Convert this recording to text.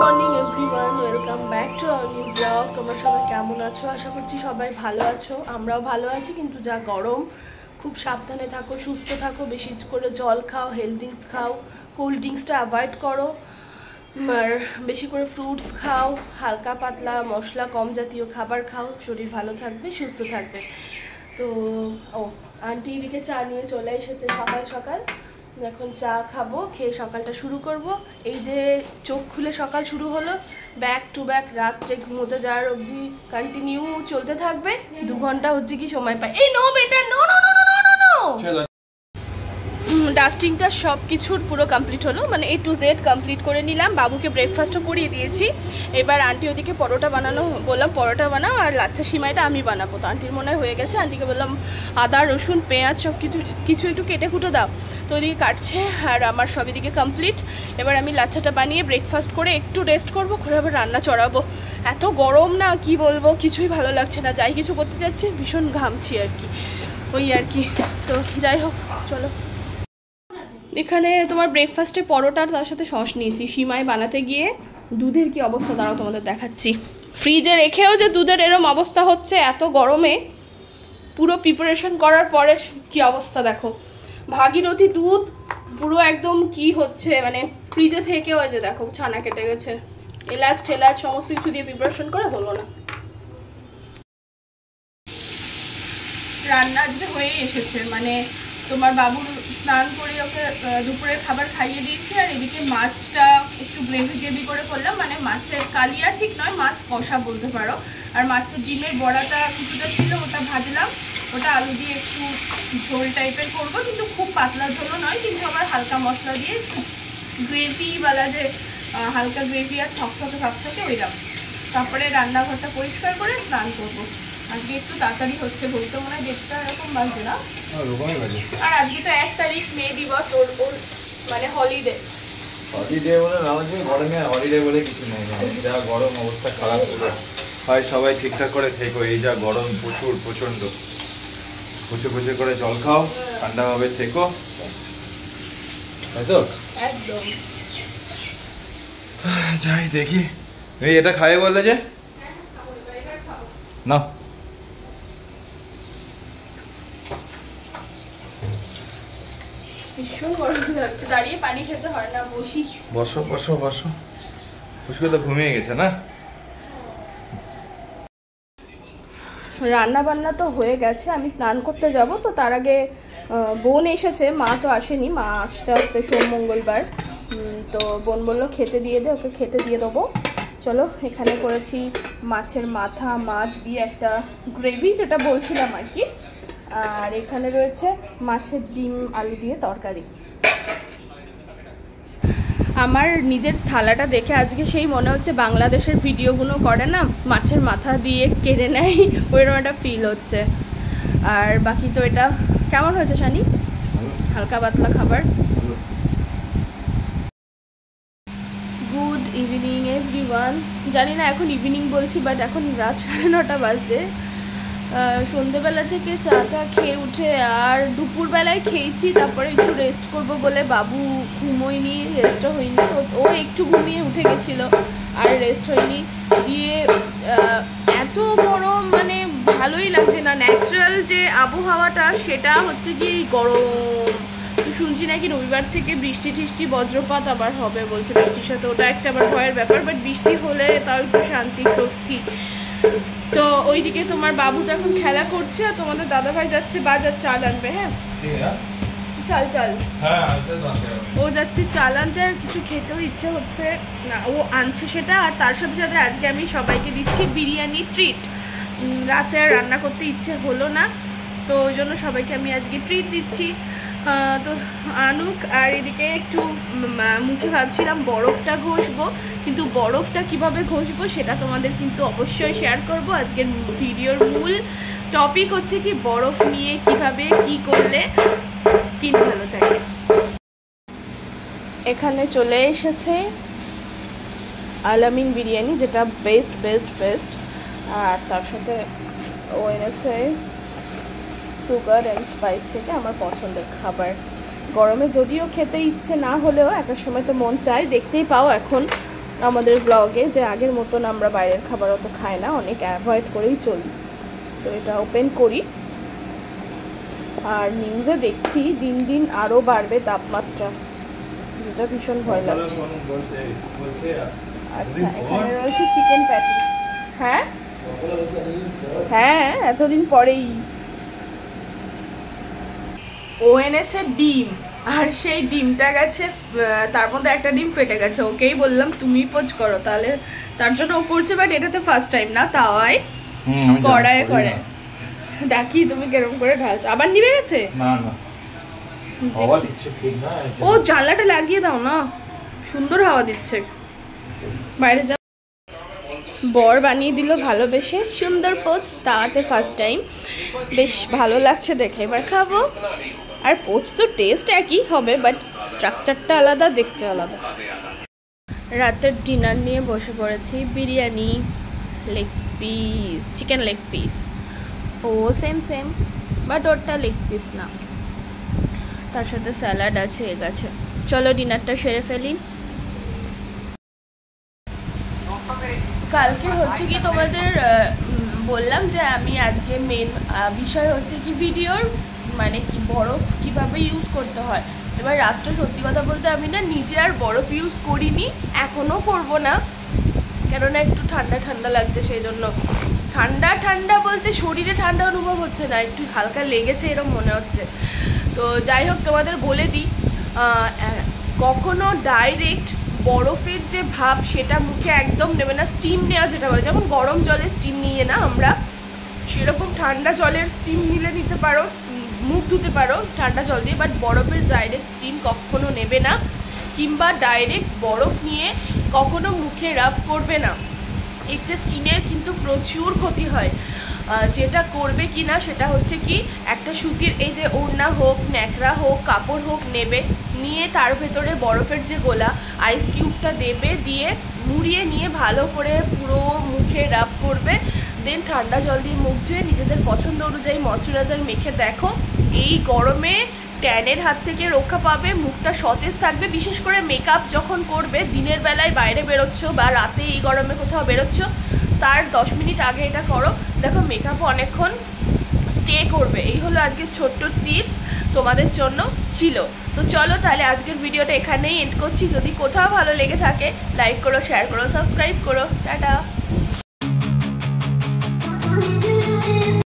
Morning everyone, welcome back to our new blog. তোমরা সবাই কেমন আছো? আশা করছি সবাই ভালো আছো। আমরাও ভালো আছি, কিন্তু যা গরম, খুব সাবধানে থাকো, সুস্থ থাকো, বেশি করে জল খাও, হেলথ ড্রিঙ্কস খাও, কোল্ড ড্রিঙ্কসটা অ্যাভয়েড করো, আর বেশি করে ফ্রুটস খাও, হালকা পাতলা মশলা কম জাতীয় খাবার খাও, শরীর ভালো থাকবে, সুস্থ থাকবে। তো আন্টি এদিকে চা নিয়ে চলে এসেছে সকাল সকাল। এখন চা খাবো, খেয়ে সকালটা শুরু করব। এই যে চোখ খুলে সকাল শুরু হলো, ব্যাক টু ব্যাক রাত্রে ঘুমোতে যাওয়ার অবধি কন্টিনিউ চলতে থাকবে। 2 ঘন্টা হচ্ছে কি সময় পাই। এই নো বেটা, no no no no no no. ডাস্টিংটা সব কিছুর পুরো কমপ্লিট হলো, মানে A to Z কমপ্লিট করে নিলাম। বাবুকে ব্রেকফাস্টও করিয়ে দিয়েছি। এবার আন্টি ওদিকে পরোটা বানানো, বললাম পরোটা বানাও আর লাচ্ছা সিমাইটা আমি বানাবো। তো আন্টির মনে হয়ে গেছে। আন্টিকে বললাম আদা রসুন পেঁয়াজ সব কিছু একটু কেটে কুটে দাও। তো ওদিকে কাটছে আর আমার সব এদিকে কমপ্লিট। এবার আমি লাচ্ছাটা বানিয়ে ব্রেকফাস্ট করে একটু রেস্ট করবো, করে আবার রান্না চড়াবো। এত গরম না, কি বলবো, কিছুই ভালো লাগছে না। যাই কিছু করতে যাচ্ছি ভীষণ ঘামছি আর কি, ওই আর কি। তো যাই হোক, চলো। এখানে তোমার ব্রেকফাস্টে পরোটার তার সাথে সস নিয়েছি। সিমাই বানাতে গিয়ে দুধের কি অবস্থা দাঁড়াও তোমাদের দেখাচ্ছি। ফ্রিজে রেখেও যে দুধের এরম অবস্থা হচ্ছে এত গরমে, পুরো প্রিপারেশন করার পরে কি অবস্থা দেখো। ভাগীরথী দুধ পুরো একদম কি হচ্ছে, মানে ফ্রিজে থেকেও যে দেখো ছানা কেটে গেছে। এলাচ ঠেলাচ সমস্ত কিছু দিয়ে প্রিপারেশন করে হলো না। রান্না আজকে হয়েই এসেছে, মানে তোমার বাবুর স্নান করে ওকে দুপুরের খাবার খাইয়ে দিয়েছি। আর এদিকে মাছটা একটু গ্রেভি করে করলাম, মানে মাছের কালিয়া ঠিক নয়, মাছ কষা বলতে পারো। আর মাছের ডিমের বড়াটা কিছুটা ছিল, ওটা ভাজলাম। ওটা আলু দিয়ে একটু ঝোল টাইপের করবো, কিন্তু খুব পাতলা ঝোলও নয়, কিন্তু আবার হালকা মশলা দিয়ে গ্রেভিওয়ালা, যে হালকা গ্রেভি আর থকথকে ওইরকম। তারপরে রান্নাঘরটা পরিষ্কার করে স্নান করবো। আজকে একটু তাড়াতাড়ি হচ্ছে, বলতে মনে হয় 1:30 এরকম বাজে না। আর আজকে তো 1 তারিখ, মে দিবস, ওর মানে হলিডে বলে না, গরমে হলিডে বলে কিছু নেই। যা গরম অবস্থা খারাপ হলো, হয় সবাই ঠিকঠাক করে থেকো। এই যা গরম প্রচন্ড, প্রচুর করে জল খাও, ঠান্ডা ভাবে থেকো, তাই তো একদম। যাই দেখি। এই এটা খাবে বললে যে না, ভীষণ গরম লাগছে, দাঁড়িয়ে পানি খেতে হয় না, বসি। বসো পুষ্পা তো ঘুমিয়ে গেছে না। রান্না বান্না তো হয়ে গেছে, আমি স্নান করতে যাব। তো তার আগে বোন এসেছে, মা তো আসেনি, মা আসতে সোম মঙ্গলবার। তো বোন বললো খেতে দিয়ে দে, ওকে খেতে দিয়ে দেবো। চলো, এখানে করেছি মাছের মাথা, মাছ দিয়ে একটা গ্রেভি, যেটা বলছিলাম আর কি। আর এখানে রয়েছে মাছের ডিম আলু দিয়ে তরকারি। আমার নিজের থালাটা দেখে আজকে সেই মনে হচ্ছে বাংলাদেশের ভিডিওগুলো করে না, মাছের মাথা দিয়ে কেড়ে নেয়, ওইরকম একটা ফিল হচ্ছে। আর বাকি তো এটা কেমন হয়েছে শানি? হালকা পাতলা খাবার। Good evening everyone. জানি না এখন ইভিনিং বলছি, বাট এখন রাত 9:30 বাজছে। সন্ধ্যেবেলা থেকে চাটা খেয়ে উঠে আর দুপুরবেলায় খেয়েছি, তারপরে একটু রেস্ট করব বলে বাবু ঘুমোয়নি, রেস্টও হয়নি। তো ও একটু ঘুমিয়ে উঠে গেছিলো, আর রেস্ট হয়নি। দিয়ে এত গরম, মানে ভালোই লাগছে না। ন্যাচারাল যে আবহাওয়াটা সেটা হচ্ছে কি গরম। শুনছি নাকি রবিবার থেকে বৃষ্টি টিষ্টি বজ্রপাত আবার হবে বলছে বৃষ্টির সাথে, ওটা একটা আবার ভয়ের ব্যাপার। বাট বৃষ্টি হলে তাও একটু শান্তি স্বস্তি। তো ওইদিকে তোমার বাবু তো এখন খেলা করছে, আর তোমাদের দাদাভাই যাচ্ছে বাজার চাল আনবে। হ্যাঁ, চাল ও যাচ্ছে চাল আনতে। আর কিছু খেতেও ইচ্ছে হচ্ছে না, ও আনছে সেটা। আর তার সাথে সাথে আজকে আমি সবাইকে দিচ্ছি বিরিয়ানি ট্রিট। রাতে আর রান্না করতে ইচ্ছে হলো না, তো ওই জন্য সবাইকে আমি আজকে ট্রিট দিচ্ছি। তো আনুক। আর এদিকে একটু মুখে ভাবছিলাম বরফটা ঘষবো, কিন্তু বরফটা কিভাবে ঘষবো সেটা তোমাদের কিন্তু অবশ্যই শেয়ার করব। আজকের ভিডিওর মূল টপিক হচ্ছে কি বরফ নিয়ে কিভাবে কি করলে স্কিন ভালো থাকে। এখানে চলে এসেছে আলামিন বিরিয়ানি, যেটা বেস্ট। আর তার সাথে ও এনেছে সুগার অ্যান্ড স্পাইস থেকে আমার পছন্দের খাবার। গরমে যদিও খেতে ইচ্ছে না হলেও একটা সময় তো মন চায়। দেখতেই পাও এখন আমাদের ব্লগে যে আগের মতন আমরা বাইরের খাবার অত খাই না, অনেক অ্যাভয়েড করেই চলি। তো এটা ওপেন করি। আর নিউজে দেখছি দিন দিন আরও বাড়বে তাপমাত্রা, যেটা ভীষণ ভয় লাগছে। আচ্ছা, এখানে রয়েছে চিকেন প্যাটিস। হ্যাঁ হ্যাঁ, এতদিন পরেই। ও এনেছে ডিম, আর সেই ডিমটা গেছে, তার মধ্যে একটা ডিম ফেটে গেছে। ওকেই বললাম তুমি পোচ করো, তাহলে তার জন্য ও করছে। বাট এটাতে ফার্স্ট টাইম না, তাওয়াই কড়াইয়ে করে। দেখি তুমি কেরকম করে ঢালছো। আবার নিভে গেছে? না না, হাওয়া দিচ্ছে ঠিক না। ও জানলাটা লাগিয়ে দাও না, সুন্দর হাওয়া দিচ্ছে। বাইরে যা। বর বানিয়ে দিল ভালোবেসে, সুন্দর পোচ, তাওয়াতে ফার্স্ট টাইম। বেশ ভালো লাগছে দেখে, এবার খাবো। আর পোচ তো টেস্ট একই হবে, বাট স্ট্রাকচারটা আলাদা, দেখতে আলাদা। রাতের ডিনার নিয়ে বসে পড়েছি। Biryani, leg piece, chicken leg piece. ও সেম সেম, বাট ওরটা লেগ পিস না। তার সাথে স্যালাড আছে, এগ আছে। চলো ডিনারটা সেরে ফেলি। কালকে হচ্ছে কি তোমাদের বললাম যে আমি আজকে মেন বিষয় হচ্ছে কি ভিডিওর মানে কি বরফ কিভাবে ইউজ করতে হয়। এবার রাত্রে সত্যি কথা বলতে আমি না নিজে আর বরফ ইউজ করিনি, এখনও করব না, কেননা একটু ঠান্ডা ঠান্ডা লাগছে। সেই জন্য ঠান্ডা ঠান্ডা বলতে শরীরে ঠান্ডা অনুভব হচ্ছে না, একটু হালকা লেগেছে এরকম মনে হচ্ছে। তো যাই হোক, তোমাদের বলে দিই, কখনো ডাইরেক্ট বরফের যে ভাব সেটা মুখে একদম নেবে না। স্টিম নেওয়া যেটা বলে, যেমন গরম জলে স্টিম নিয়ে না আমরা, সেরকম ঠান্ডা জলের স্টিম নিতে পারো, মুখ ধুতে পারো ঠান্ডা জল দিয়ে। বাট বরফের ডাইরেক্ট স্টিম কখনো নেবে না, কিংবা ডাইরেক্ট বরফ নিয়ে কখনো মুখে রাব করবে না। এতে স্কিনের কিন্তু প্রচুর ক্ষতি হয়। যেটা করবে কি না সেটা হচ্ছে কি, একটা সুতির এই যে ওড়না হোক, ন্যাকড়া হোক, কাপড় হোক নেবে, নিয়ে তার ভেতরে বরফের যে গোলা আইস কিউবটা দেবে, দিয়ে মুড়িয়ে নিয়ে ভালো করে পুরো মুখে রাব করবে। দেন ঠান্ডা জল দিয়ে মুখ ধুয়ে নিজেদের পছন্দ অনুযায়ী ময়শ্চারাইজার মেখে দেখো, এই গরমে ট্যানের হাত থেকে রক্ষা পাবে, মুখটা সতেজ থাকবে। বিশেষ করে মেকআপ যখন করবে, দিনের বেলায় বাইরে বেরোচ্ছ বা রাতে এই গরমে কোথাও বেরোচ্ছ, তার 10 মিনিট আগে এটা করো, দেখো মেকআপও অনেকক্ষণ স্টে করবে। এই হলো আজকের ছোট্ট টিপস তোমাদের জন্য ছিল। তো চলো তাহলে আজকের ভিডিওটা এখানেই এন্ড করছি। যদি কোথাও ভালো লেগে থাকে লাইক করো, শেয়ার করো, সাবস্ক্রাইব করো। টাটা।